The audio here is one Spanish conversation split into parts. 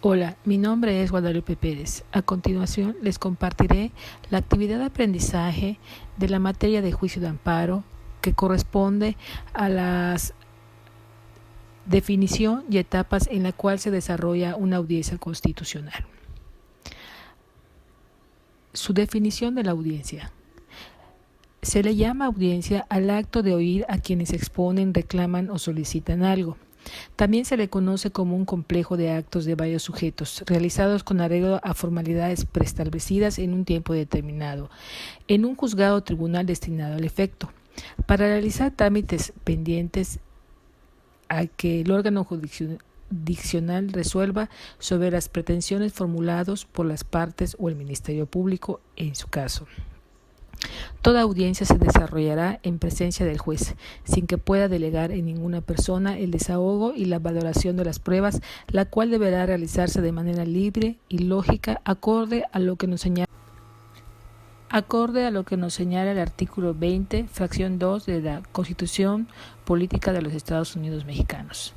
Hola, mi nombre es Guadalupe Pérez. A continuación les compartiré la actividad de aprendizaje de la materia de juicio de amparo que corresponde a la definición y etapas en la cual se desarrolla una audiencia constitucional. Su definición de la audiencia. Se le llama audiencia al acto de oír a quienes exponen, reclaman o solicitan algo. También se le conoce como un complejo de actos de varios sujetos, realizados con arreglo a formalidades preestablecidas en un tiempo determinado, en un juzgado o tribunal destinado al efecto, para realizar trámites pendientes a que el órgano jurisdiccional resuelva sobre las pretensiones formuladas por las partes o el Ministerio Público en su caso. Toda audiencia se desarrollará en presencia del juez, sin que pueda delegar en ninguna persona el desahogo y la valoración de las pruebas, la cual deberá realizarse de manera libre y lógica, acorde a lo que nos señala el artículo 20, fracción 2 de la Constitución Política de los Estados Unidos Mexicanos.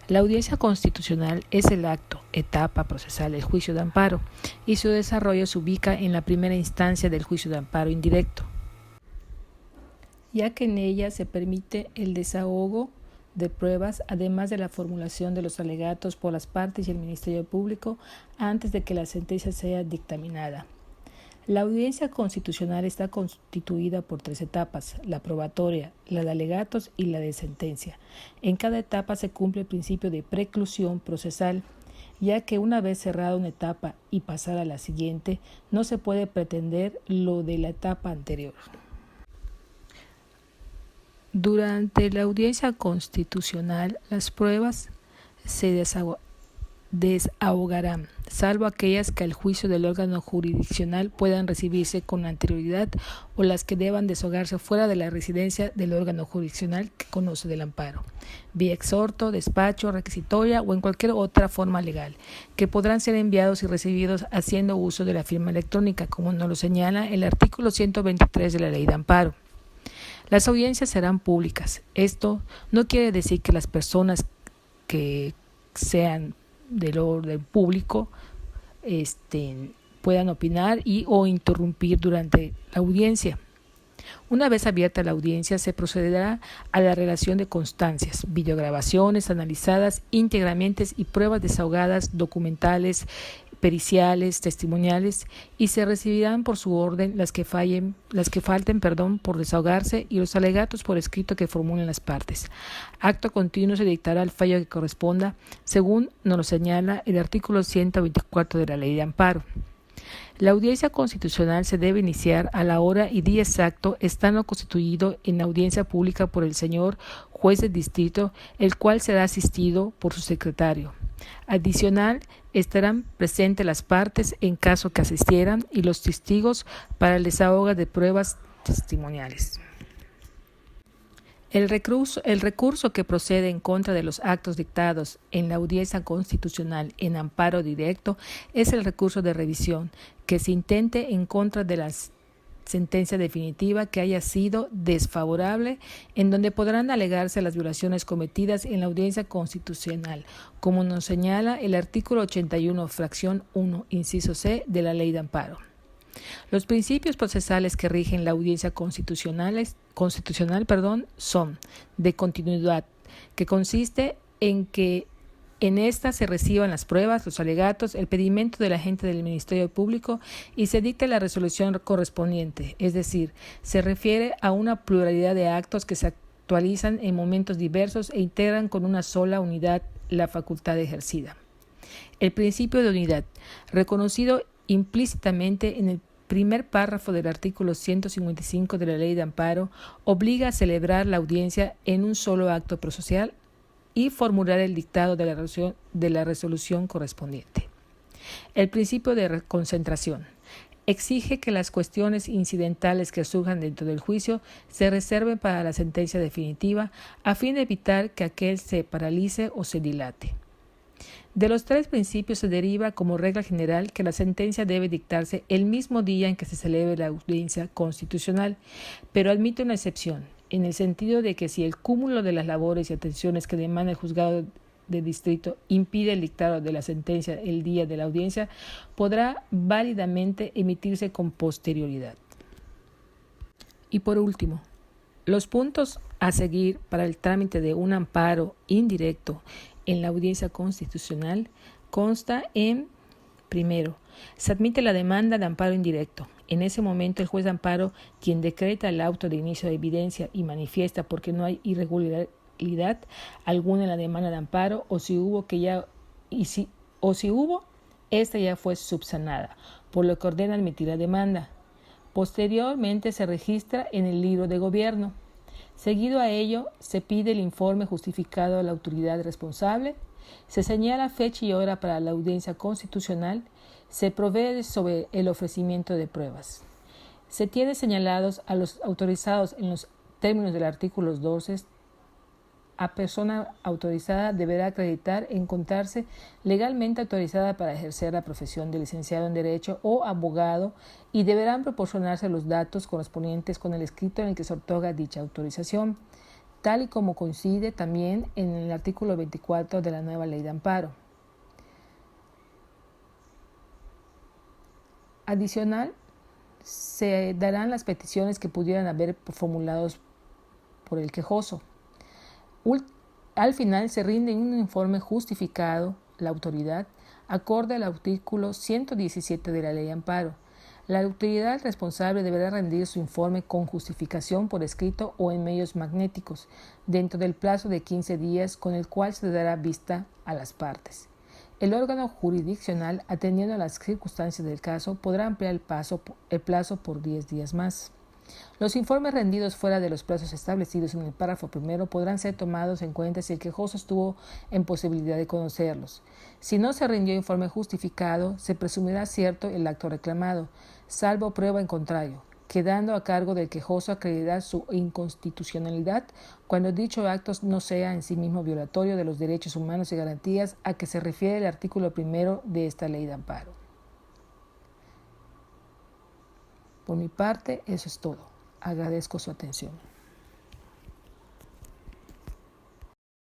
La audiencia constitucional es el acto, etapa procesal del juicio de amparo, y su desarrollo se ubica en la primera instancia del juicio de amparo indirecto, ya que en ella se permite el desahogo de pruebas, además de la formulación de los alegatos por las partes y el Ministerio Público antes de que la sentencia sea dictaminada. La audiencia constitucional está constituida por 3 etapas: la probatoria, la de alegatos y la de sentencia. En cada etapa se cumple el principio de preclusión procesal, ya que una vez cerrada una etapa y pasada a la siguiente, no se puede pretender lo de la etapa anterior. Durante la audiencia constitucional, las pruebas se desahogarán, salvo aquellas que al juicio del órgano jurisdiccional puedan recibirse con anterioridad o las que deban desahogarse fuera de la residencia del órgano jurisdiccional que conoce del amparo, vía exhorto, despacho, requisitoria o en cualquier otra forma legal, que podrán ser enviados y recibidos haciendo uso de la firma electrónica, como nos lo señala el artículo 123 de la Ley de Amparo. Las audiencias serán públicas. Esto no quiere decir que las personas que sean del orden público puedan opinar o interrumpir durante la audiencia. Una vez abierta la audiencia, se procederá a la relación de constancias, videograbaciones analizadas íntegramente y pruebas desahogadas, documentales, periciales, testimoniales, y se recibirán por su orden las que falten por desahogarse y los alegatos por escrito que formulen las partes. Acto continuo se dictará el fallo que corresponda, según nos lo señala el artículo 124 de la Ley de Amparo. La audiencia constitucional se debe iniciar a la hora y día exacto, estando constituido en audiencia pública por el señor juez de distrito, el cual será asistido por su secretario. Adicional, estarán presentes las partes en caso que asistieran y los testigos para el desahogo de pruebas testimoniales. El recurso que procede en contra de los actos dictados en la audiencia constitucional en amparo directo es el recurso de revisión, que se intente en contra de la sentencia definitiva que haya sido desfavorable, en donde podrán alegarse las violaciones cometidas en la audiencia constitucional, como nos señala el artículo 81, fracción 1, inciso C de la Ley de Amparo. Los principios procesales que rigen la audiencia constitucional son de continuidad, que consiste en que en esta se reciban las pruebas, los alegatos, el pedimento del agente del Ministerio Público y se dicte la resolución correspondiente, es decir, se refiere a una pluralidad de actos que se actualizan en momentos diversos e integran con una sola unidad la facultad ejercida. El principio de unidad, reconocido implícitamente en el primer párrafo del artículo 155 de la Ley de Amparo, obliga a celebrar la audiencia en un solo acto procesal y formular el dictado de la resolución correspondiente. El principio de concentración exige que las cuestiones incidentales que surjan dentro del juicio se reserven para la sentencia definitiva, a fin de evitar que aquel se paralice o se dilate. De los 3 principios se deriva como regla general que la sentencia debe dictarse el mismo día en que se celebre la audiencia constitucional, pero admite una excepción, en el sentido de que si el cúmulo de las labores y atenciones que demanda el juzgado de distrito impide el dictado de la sentencia el día de la audiencia, podrá válidamente emitirse con posterioridad. Y por último, los puntos a seguir para el trámite de un amparo indirecto en la audiencia constitucional consta en: primero, se admite la demanda de amparo indirecto. En ese momento el juez de amparo, quien decreta el auto de inicio de evidencia y manifiesta porque no hay irregularidad alguna en la demanda de amparo, o si hubo, esta ya fue subsanada, por lo que ordena admitir la demanda. Posteriormente se registra en el libro de gobierno. Seguido a ello, se pide el informe justificado a la autoridad responsable, se señala fecha y hora para la audiencia constitucional, se provee sobre el ofrecimiento de pruebas. Se tiene señalados a los autorizados en los términos del artículo 12. A persona autorizada deberá acreditar encontrarse legalmente autorizada para ejercer la profesión de licenciado en Derecho o abogado, y deberán proporcionarse los datos correspondientes con el escrito en el que se otorga dicha autorización, tal y como coincide también en el artículo 24 de la nueva Ley de Amparo. Adicional, se darán las peticiones que pudieran haber formulados por el quejoso. Al final se rinde un informe justificado la autoridad, acorde al artículo 117 de la Ley de Amparo. La autoridad responsable deberá rendir su informe con justificación por escrito o en medios magnéticos, dentro del plazo de 15 días con el cual se dará vista a las partes. El órgano jurisdiccional, atendiendo a las circunstancias del caso, podrá ampliar el plazo por 10 días más. Los informes rendidos fuera de los plazos establecidos en el párrafo primero podrán ser tomados en cuenta si el quejoso estuvo en posibilidad de conocerlos. Si no se rindió informe justificado, se presumirá cierto el acto reclamado, salvo prueba en contrario, quedando a cargo del quejoso acreditar su inconstitucionalidad cuando dicho acto no sea en sí mismo violatorio de los derechos humanos y garantías a que se refiere el artículo primero de esta Ley de Amparo. Por mi parte, eso es todo. Agradezco su atención.